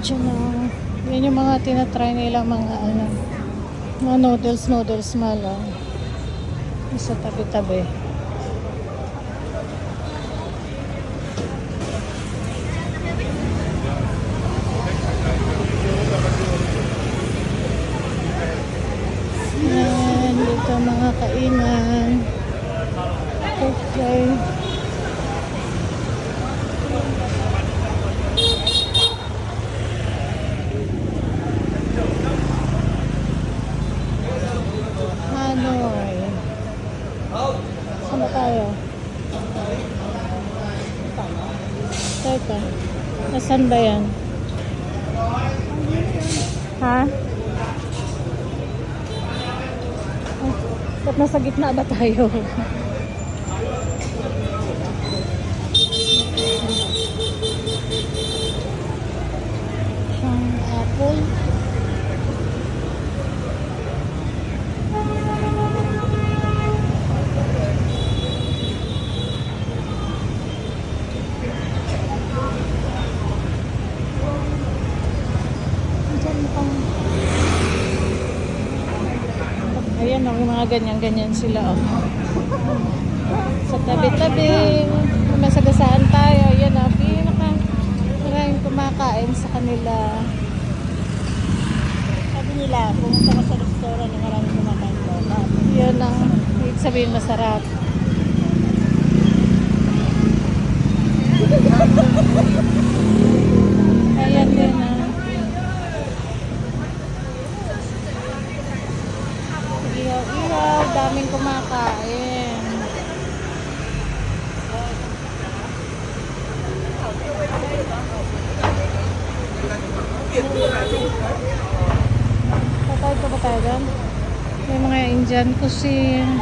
Diyan na. Yan yung mga tinatry nila mga ano. Mga noodles malo. Sa tabi-tabi. Yan, dito mga kainan. Okay. Hanoi. Saan ba tayo? Teka. Nasaan ba yan? Ha? Ba't nasa gitna ba tayo? Ang apple. Ayan, yung mga ganyan-ganyan sila. Oh. Sa tabi-tabi, masagasaan tayo. Ayan, maraming kumakain sa kanila. Sabi nila, pumunta ka sa restaurant na maraming kumakain mo. Yan ang ibig sabihin masarap. Ayan din ah. Ihaw-ihaw, daming kumakain. Patay pa ba tayo doon? May mga Indian cuisine.